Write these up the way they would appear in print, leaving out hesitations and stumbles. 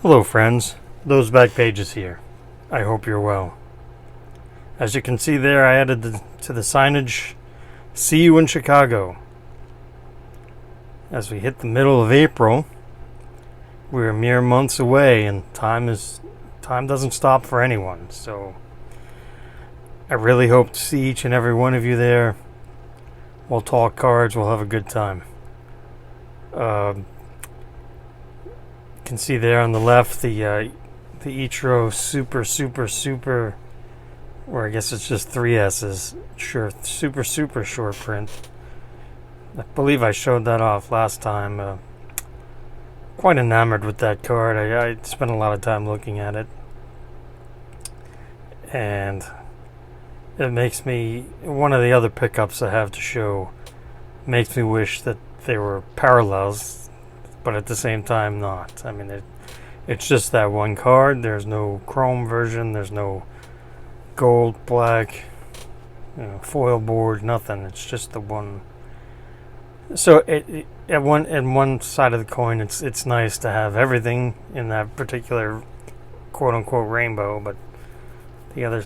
Hello friends, those back pages here. I hope you're well. As you can see there, I added to the signage, "See you in Chicago." As we hit the middle of April, we're mere months away, and time doesn't stop for anyone. So I really hope to see each and every one of you there. We'll talk cards, we'll have a good time. You can see there on the left the Ichiro super, or I guess it's just 3 S's, super short print. I believe I showed that off last time. Quite enamored with that card. I spent a lot of time looking at it, and it makes me, one of the other pickups I have to show makes me wish that they were parallels, but at the same time not. I mean, it's just that one card. There's no chrome version. There's no gold, black, foil board, nothing. It's just the one. So at one side of the coin, it's nice to have everything in that particular quote unquote rainbow, but the other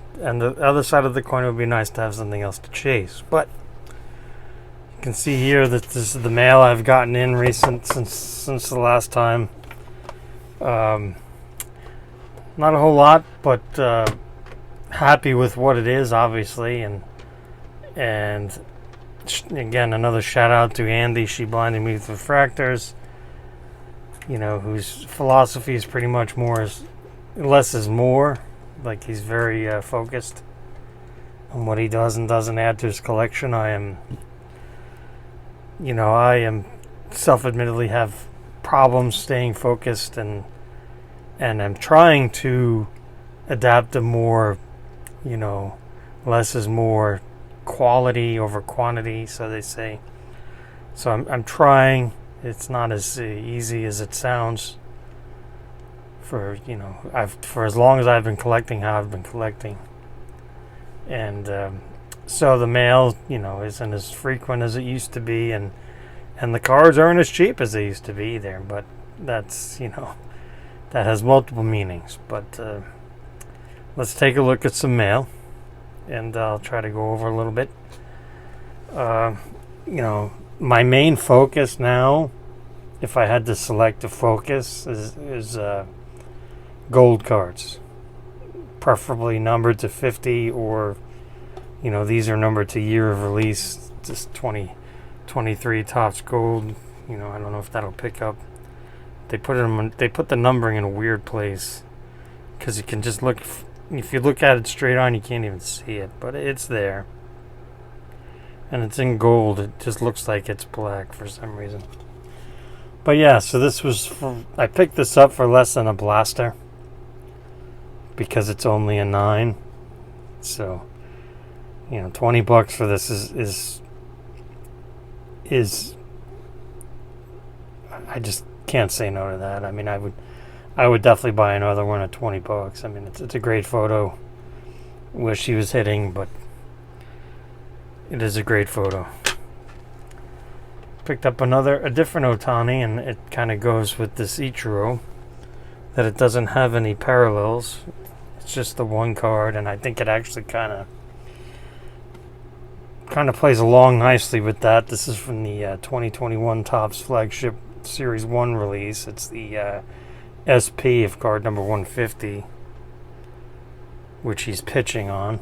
side of the coin, it would be nice to have something else to chase. But you can see here that this is the mail I've gotten in since the last time. Not a whole lot, but happy with what it is, obviously, and again, another shout out to Andy. She blinded me with refractors. Whose philosophy is pretty much less is more. Like, he's very focused on what he does and doesn't add to his collection. I am self-admittedly have problems staying focused, and I'm trying to adapt to more, less is more, quality over quantity, so they say. So I'm trying. It's not as easy as it sounds. For as long as I've been collecting, how I've been collecting, and so the mail, isn't as frequent as it used to be, and the cards aren't as cheap as they used to be either. But that's that has multiple meanings. But let's take a look at some mail, and I'll try to go over a little bit. My main focus now, if I had to select a focus, is gold cards, preferably numbered to 50, or these are numbered to year of release, just 2023 Topps Gold. I don't know if that'll pick up. They put the numbering in a weird place, because you can just look. If you look at it straight on, you can't even see it, but it's there, and it's in gold. It just looks like it's black for some reason. But yeah, so I picked this up for less than a blaster, because it's only a 9. So, $20 for this is I just can't say no to that. I mean, I would definitely buy another one at $20. I mean, it's a great photo. Wish he was hitting, but it is a great photo. Picked up a different Ohtani, and it kind of goes with this Ichiro, that it doesn't have any parallels. It's just the one card, and I think it actually kind of plays along nicely with that. This is from the 2021 Topps flagship Series 1 release. It's the SP of card number 150, which he's pitching on.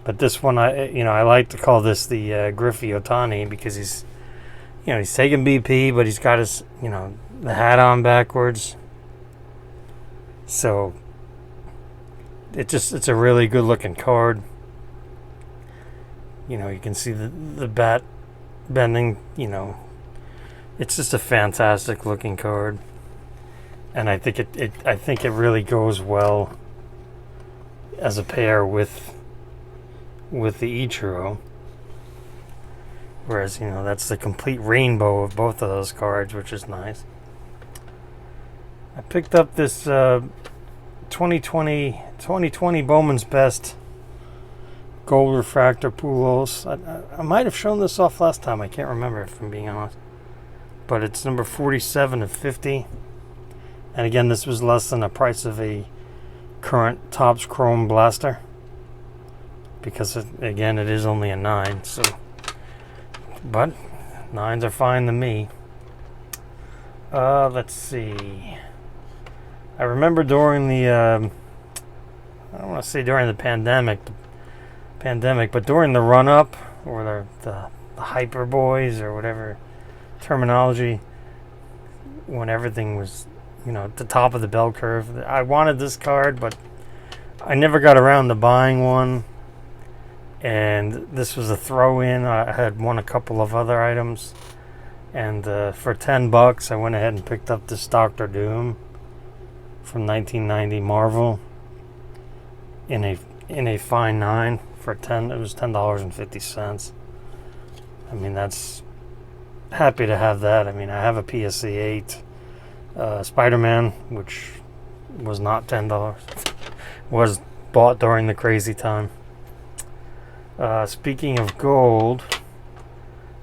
But this one, I like to call this the Griffey Ohtani, because he's taking BP, but he's got his, the hat on backwards. So it's a really good looking card. You can see the bat bending. It's just a fantastic looking card, and I think it really goes well as a pair with the Ichiro. Whereas, that's the complete rainbow of both of those cards, which is nice. I picked up this 2020 Bowman's Best Gold Refractor Pujols. I might have shown this off last time. I can't remember, if I'm being honest. But it's number 47 of 50. And again, this was less than the price of a current Topps Chrome Blaster, because again, it is only a 9. So, but 9s are fine to me. Let's see. I remember during the I don't want to say during the pandemic, but during the run-up, or the hyper boys, or whatever terminology, when everything was, at the top of the bell curve, I wanted this card, but I never got around to buying one. And this was a throw-in. I had won a couple of other items, and for $10, I went ahead and picked up this Doctor Doom from 1990 Marvel in a fine 9 for 10. It was $10.50. I mean, that's happy to have that. I mean, I have a PSA 8 Spider-Man, which was not $10. Was bought during the crazy time. Speaking of gold,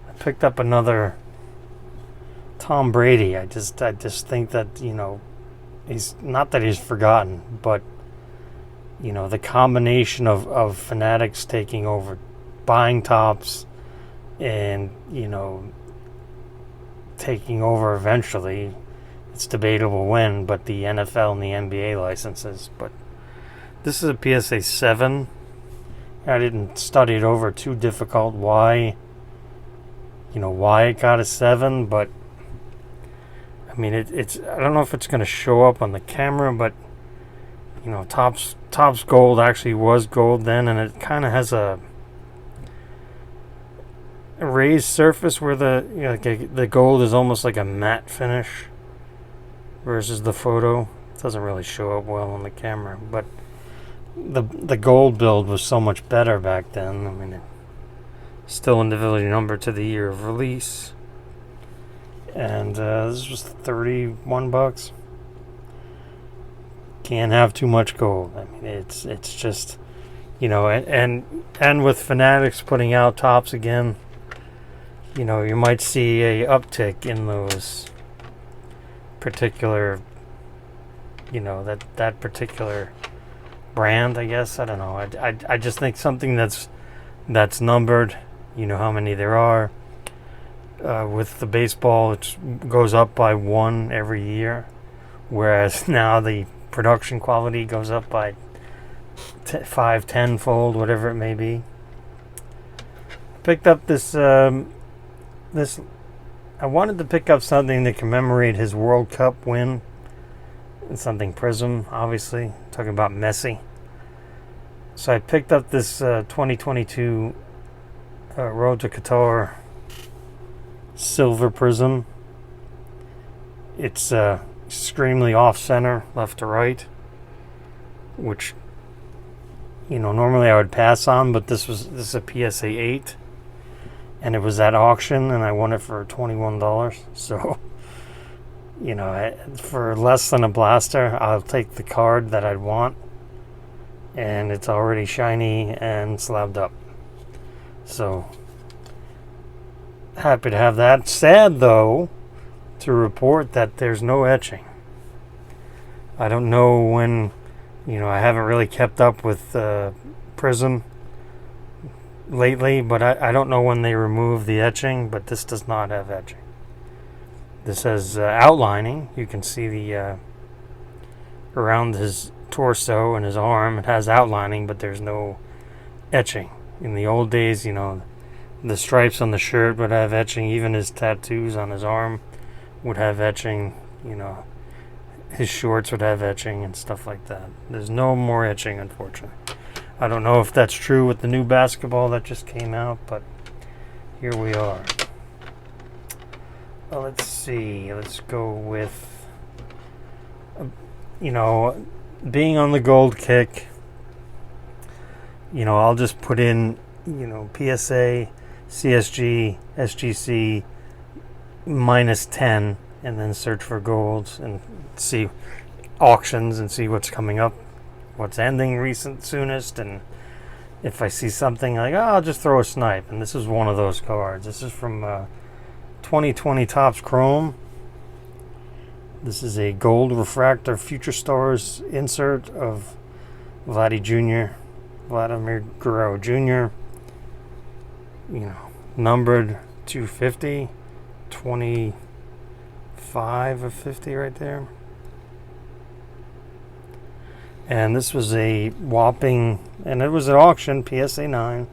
I picked up another Tom Brady. I just think that, he's not that he's forgotten, but the combination of fanatics taking over, buying Topps, and taking over eventually. It's debatable when, but the NFL and the NBA licenses. But this is a PSA 7. I didn't study it over too difficult why it got a 7, but I mean it's I don't know if it's going to show up on the camera, but Topps gold actually was gold then, and it kind of has a raised surface where the gold is almost like a matte finish versus the photo. It doesn't really show up well on the camera, but the gold build was so much better back then. I mean, it's still individually numbered to the year of release, and this was $31. Can't have too much gold. I mean, it's just, and with Fanatics putting out Topps again, you might see a uptick in those particular, that particular brand, I guess. I don't know. I just think something that's numbered, how many there are. With the baseball, it goes up by 1 every year, whereas now the production quality goes up by 5, 10-fold, whatever it may be. Picked up this. I wanted to pick up something to commemorate his World Cup win. And something Prism, obviously. Talking about Messi. So I picked up this 2022 Road to Qatar Silver Prism. It's extremely off-center, left to right, which, normally I would pass on, but this is a PSA 8, and it was at auction, and I won it for $21. So, for less than a blaster, I'll take the card that I'd want, and it's already shiny and slabbed up. So, happy to have that. Sad, though, to report that there's no etching. I don't know when, I haven't really kept up with Prism lately, but I don't know when they remove the etching, but this does not have etching. This has outlining. You can see the around his torso and his arm, it has outlining, but there's no etching. In the old days, the stripes on the shirt would have etching. Even his tattoos on his arm would have etching. His shorts would have etching and stuff like that. There's no more etching, unfortunately. I don't know if that's true with the new basketball that just came out, but here we are. Well, let's see. Let's go with, being on the gold kick. I'll just put in, PSA, CSG, SGC, -10, and then search for golds and see auctions and see what's coming up, what's ending soonest, and if I see something like, I'll just throw a snipe. And this is one of those cards. This is from 2020 Topps Chrome. This is a gold refractor Future Stars insert of Vladimir Guerrero Jr. Numbered 250, 25 of 50 right there. And this was a whopping, and it was at auction, PSA 9.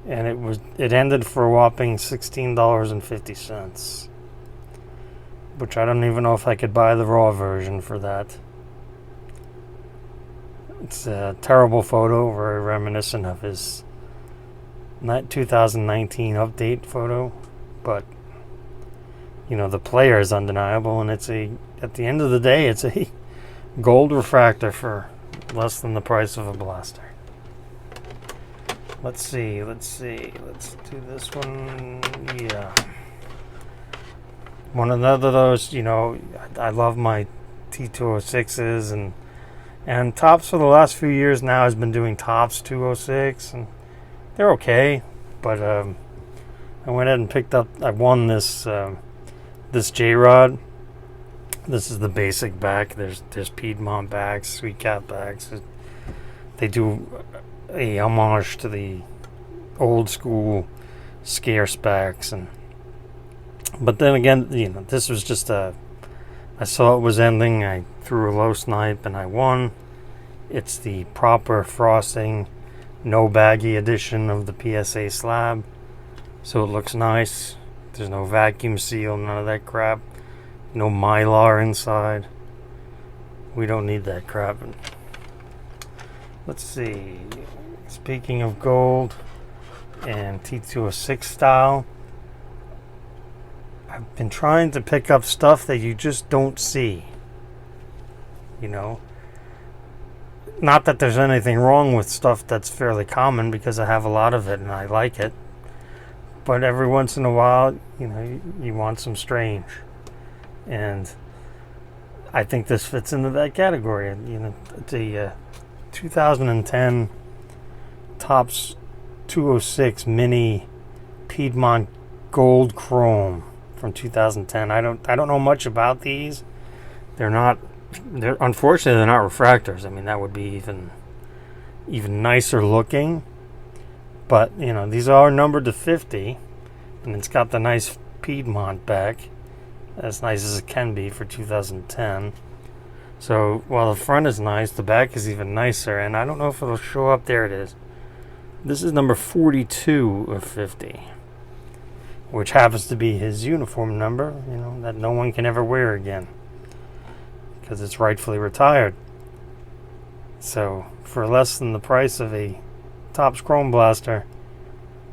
And it ended for a whopping $16.50, which I don't even know if I could buy the raw version for that. It's a terrible photo, very reminiscent of his 2019 update photo, but the player is undeniable, and at the end of the day, it's a gold refractor for less than the price of a blaster. Let's see. Let's do this one. Yeah. One of those, I love my T206s, and Topps for the last few years now has been doing Topps 206, and they're okay, but I went ahead and I won this J-Rod. This is the basic back. There's Piedmont backs, Sweet Cat backs. They do a homage to the old school scarce backs, but then again, this was just I saw it was ending. I threw a low snipe and I won. It's the proper frosting, no baggy edition of the PSA slab, so it looks nice. There's no vacuum seal, none of that crap. No Mylar inside. We don't need that crap. Let's see. Speaking of gold and T206 style, I've been trying to pick up stuff that you just don't see. Not that there's anything wrong with stuff that's fairly common, because I have a lot of it and I like it. But every once in a while, you want some strange. And I think this fits into that category. The 2010 Topps 206 Mini Piedmont Gold Chrome from 2010. I don't know much about these. Unfortunately they're not refractors. I mean, that would be even nicer looking. But these are numbered to 50, and it's got the nice Piedmont back, as nice as it can be for 2010. So while the front is nice, the back is even nicer, and I don't know if it'll show up. There it is. This is number 42 of 50, which happens to be his uniform number, that no one can ever wear again, because it's rightfully retired. So for less than the price of a Topps Chrome Blaster,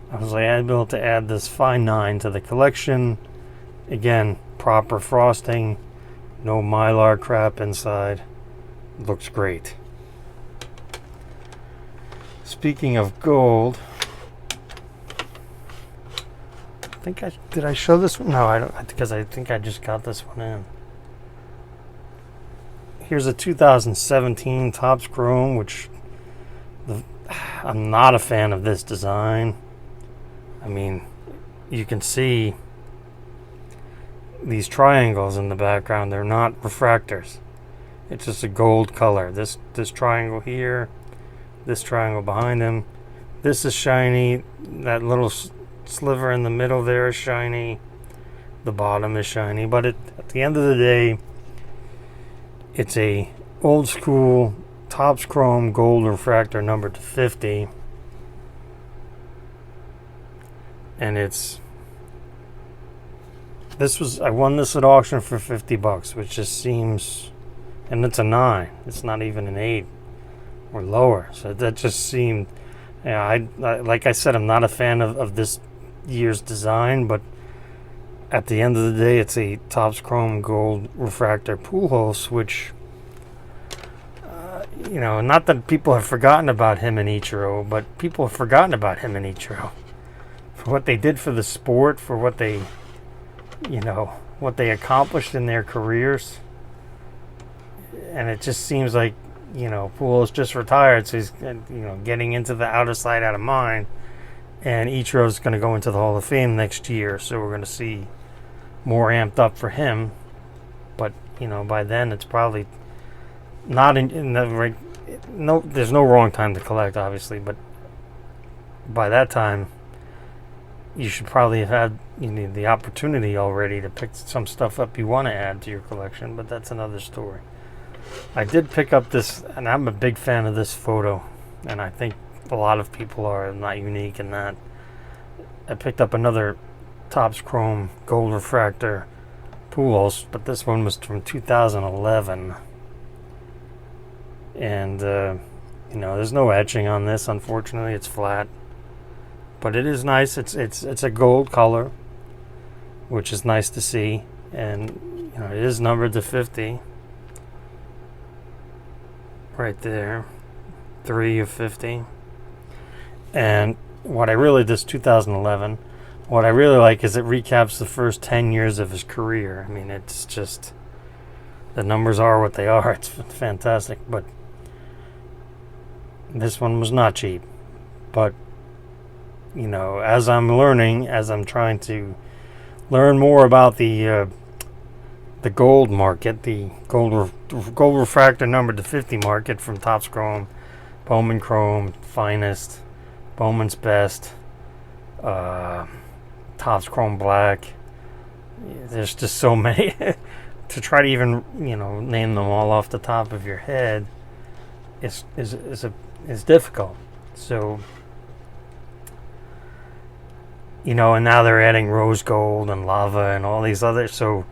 I was able to add this fine 9 to the collection. Again, proper frosting, no Mylar crap inside. Looks great. Speaking of gold, did I show this one? No, I don't, because I think I just got this one in. Here's a 2017 Topps Chrome, which I'm not a fan of this design. I mean, you can see these triangles in the background. They're not refractors. It's just a gold color. This triangle here, this triangle behind him, this is shiny. That little sliver in the middle there is shiny. The bottom is shiny. But at the end of the day, it's a old school Topps Chrome gold refractor numbered to 50. And I won this at auction for $50, which just seems, and it's a 9. It's not even an 8 or lower. So that just seemed, I like I said, I'm not a fan of this year's design, but at the end of the day, it's a Topps Chrome gold refractor Pujols, which, not that people have forgotten about him and Ichiro, but people have forgotten about him and Ichiro for what they did for the sport, for what they accomplished in their careers. And it just seems like, Pujols just retired, so he's, getting into the out of sight, out of mind. And Ichiro's going to go into the Hall of Fame next year, so we're going to see more amped up for him. But by then it's probably not in the right. No, there's no wrong time to collect, obviously, but by that time, you should probably have had the opportunity already to pick some stuff up you want to add to your collection. But that's another story. I did pick up this, and I'm a big fan of this photo, and I think a lot of people are. I'm not unique in that. I picked up another Topps Chrome Gold Refractor Pujols, but this one was from 2011. And, there's no etching on this, unfortunately. It's flat. But it is nice. It's a gold color, which is nice to see. And, it is numbered to 50. Right there. 3 of 50. And this 2011, what I really like is it recaps the first 10 years of his career. I mean, it's just, the numbers are what they are. It's fantastic. But this one was not cheap. But, as I'm trying to learn more about the gold market, the gold refractor number to 50 market from Topps Chrome, Bowman Chrome, Finest, Bowman's Best, Topps Chrome Black. There's just so many. To try to even name them all off the top of your head is difficult. So and now they're adding rose gold and lava and all these others. So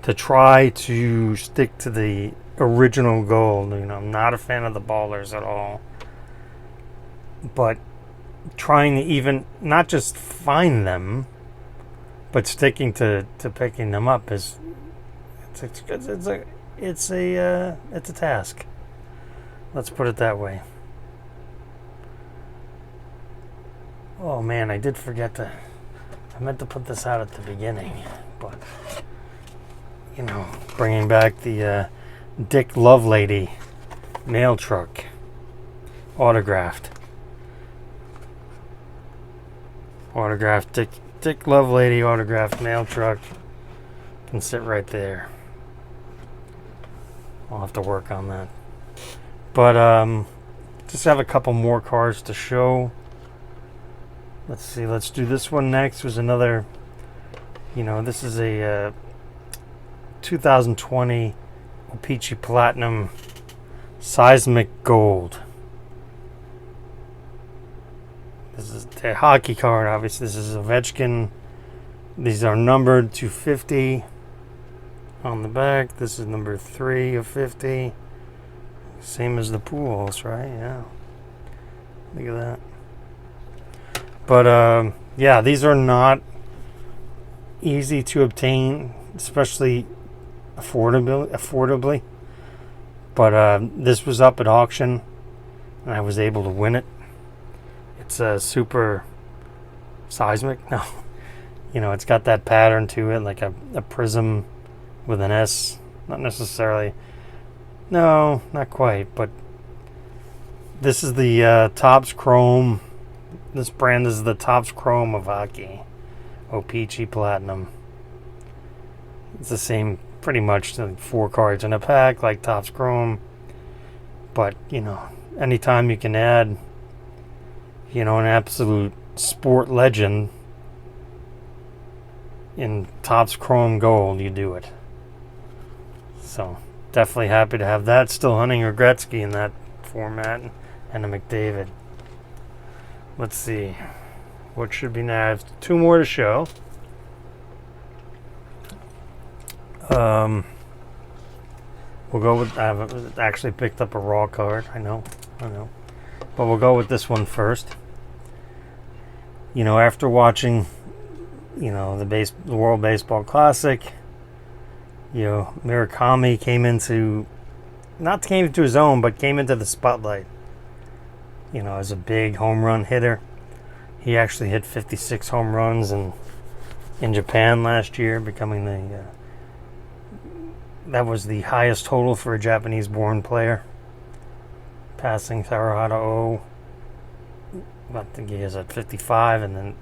to try to stick to the original gold, I'm not a fan of the ballers at all. But trying to even not just find them, but sticking to picking them up is it's a task. Let's put it that way. Oh man, I did forget I meant to put this out at the beginning, but bringing back the Dick Lovelady mail truck autographed Dick Lovelady autographed mail truck can sit right there. I'll have to work on that. But just have a couple more cards to show. Let's see. Let's do this one next. There's another. This is a 2020 Ohtani Platinum Seismic Gold. This is the hockey card. Obviously, this is Ovechkin. These are numbered to 50 on the back. This is number 3 of 50. Same as the Pujols, right? Yeah. Look at that. But, these are not easy to obtain, especially affordably. But this was up at auction, and I was able to win it. It's a super seismic. No. It's got that pattern to it, like a prism with an S. Not necessarily. No, not quite. But this is the Topps Chrome. This brand is the Topps Chrome of hockey. Ohtani Platinum. It's the same, pretty much, 4 cards in a pack, like Topps Chrome. But, anytime you can add, an absolute sport legend in Topps Chrome Gold, you do it. So, definitely happy to have that. Still hunting a Gretzky in that format, and a McDavid. Let's see. What should be now? I have 2 more to show. We'll go with. I have actually picked up a raw card. I know. But we'll go with this one first. After watching, the World Baseball Classic, Murakami came into his own, but came into the spotlight. As a big home run hitter. He actually hit 56 home runs in Japan last year, becoming that was the highest total for a Japanese-born player, passing Sarahata O. I think he is at 55, and then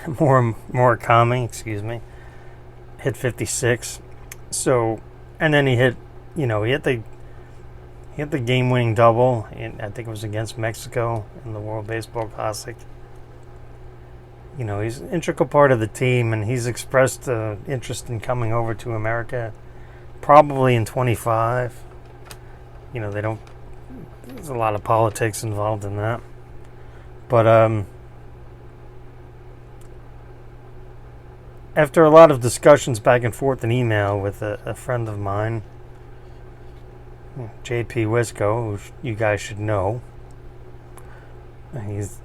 Murakami, excuse me, hit 56. So, and then he hit, he hit the game-winning double. I think it was against Mexico in the World Baseball Classic. He's an integral part of the team, and he's expressed interest in coming over to America, probably in 25. They don't. There's a lot of politics involved in that, but after a lot of discussions back and forth in email with a friend of mine, JP Wisco, who you guys should know, he's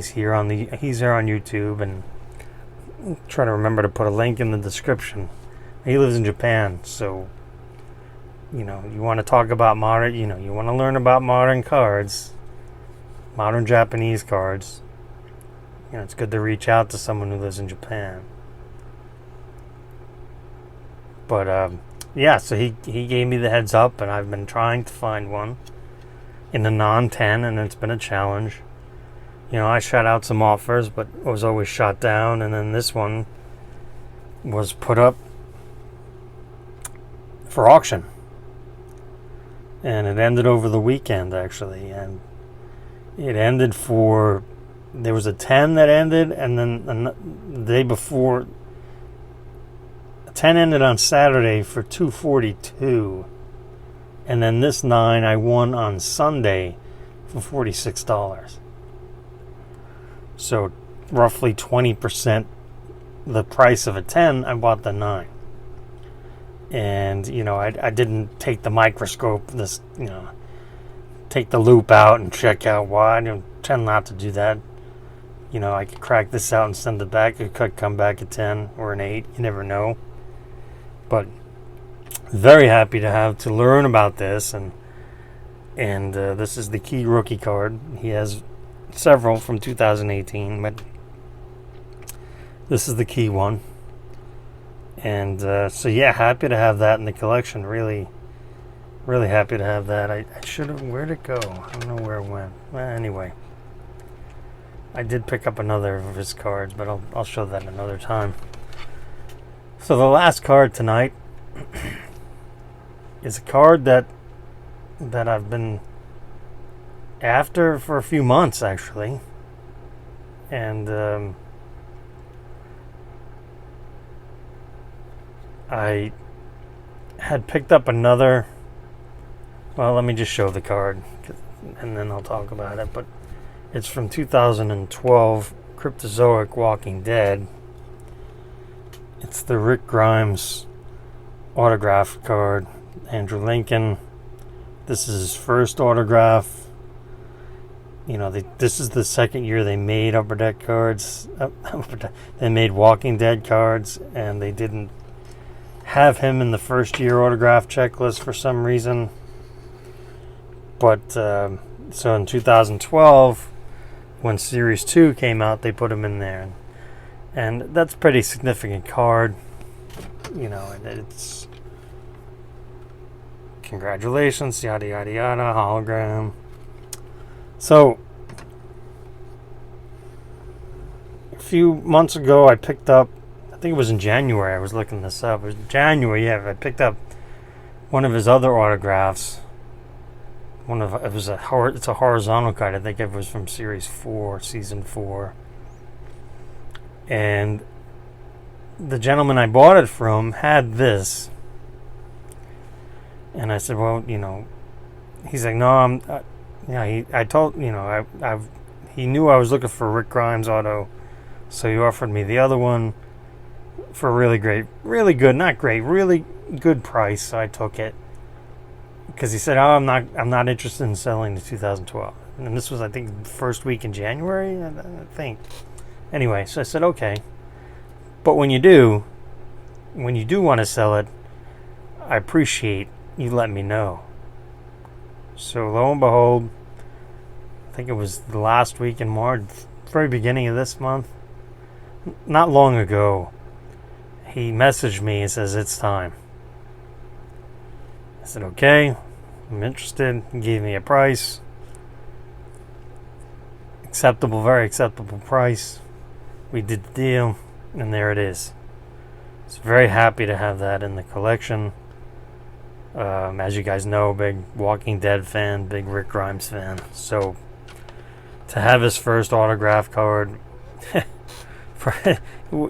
here on YouTube, and I'll try to remember to put a link in the description. He lives in Japan, so you want to talk about modern, you want to learn about modern cards, modern Japanese cards. It's good to reach out to someone who lives in Japan. But so he gave me the heads up, and I've been trying to find one in the non-10, and it's been a challenge. I shot out some offers, but was always shot down, and then this one was put up for auction. And it ended over the weekend, actually, and it ended there was a 10 that ended, and then the day before, 10 ended on Saturday for $242, and then this 9 I won on Sunday for $46. So roughly 20% the price of a 10, I bought the 9. And I didn't take the microscope, take the loop out and check out why. I tend not to do that. I could crack this out and send it back. It could come back a 10 or an 8. You never know. But very happy to learn about this, and this is the key rookie card. He has several from 2018, but this is the key one. And happy to have that in the collection. Really, really happy to have that. I should have. Where'd it go? I don't know where it went. Well, anyway, I did pick up another of his cards, but I'll show that another time. So the last card tonight is a card that I've been after for a few months, actually, and I had picked up another. Well, let me just show the card, and then I'll talk about it. But it's from 2012, Cryptozoic Walking Dead. It's the Rick Grimes autograph card. Andrew Lincoln. This is his first autograph. This is the second year they made Upper Deck cards. They made Walking Dead cards, and they didn't have him in the first year autograph checklist for some reason. But so in 2012, when Series 2 came out, they put him in there. And that's a pretty significant card. It's congratulations, yada yada yada, hologram. So a few months ago, I picked up, I think it was in January, I was looking this up. It was January, I picked up one of his other autographs. It's a horizontal card. I think it was from Series 4, Season 4. And the gentleman I bought it from had this. And I said, well, he's like, no, he knew I was looking for a Rick Grimes auto, so he offered me the other one for a really good price. So I took it because he said, "Oh, I'm not interested in selling the 2012." And this was, I think, the first week in January, I think. Anyway, so I said, okay, but when you do want to sell it, I appreciate you let me know. So lo and behold, I think it was the last week in March, very beginning of this month, not long ago, he messaged me and says, it's time. I said, okay, I'm interested. He gave me a price. Very acceptable price. we did the deal, and there it is. I was very happy to have that in the collection. As you guys know, big Walking Dead fan, big Rick Grimes fan. So to have his first autograph card,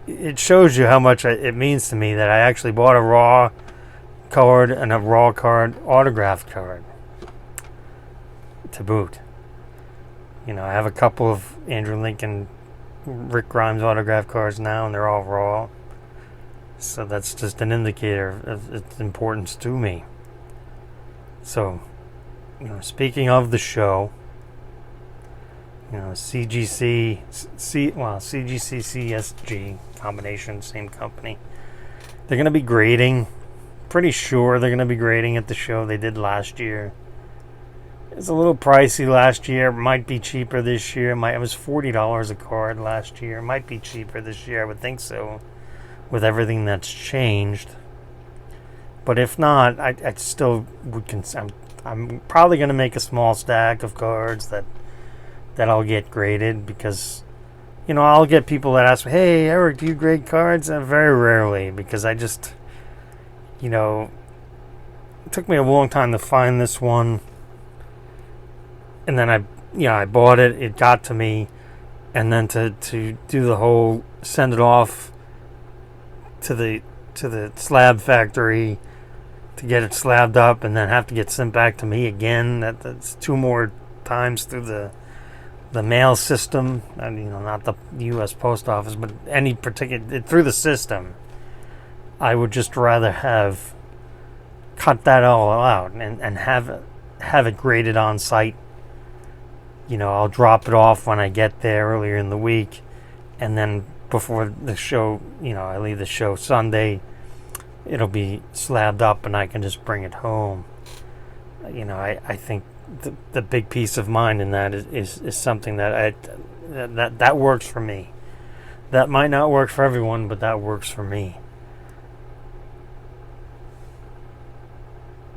it shows you how much it means to me that I actually bought a Raw card and a Raw card autographed card to boot. I have a couple of Andrew Lincoln, Rick Grimes autograph cards now, and they're all Raw. So that's just an indicator of its importance to me. So, speaking of the show, CGC, CSG combination, same company. They're going to be grading. Pretty sure they're going to be grading at the show they did last year. It's a little pricey last year. Might be cheaper this year. It was $40 a card last year. Might be cheaper this year. I would think so, with everything that's changed. But if not, I still would. I'm probably going to make a small stack of cards that I'll get graded, because I'll get people that ask me, "Hey, Eric, do you grade cards?" Very rarely, because I just it took me a long time to find this one. And then I bought it. It got to me, and then to do the whole send it off to the slab factory to get it slabbed up, and then have to get sent back to me again. That's 2 more times through the mail system. Not the U.S. Post Office, but any particular through the system. I would just rather have cut that all out and have it graded on site. I'll drop it off when I get there earlier in the week, and then before the show, I leave the show Sunday, it'll be slabbed up and I can just bring it home. I think the big peace of mind in that is something that works for me. That might not work for everyone, but that works for me.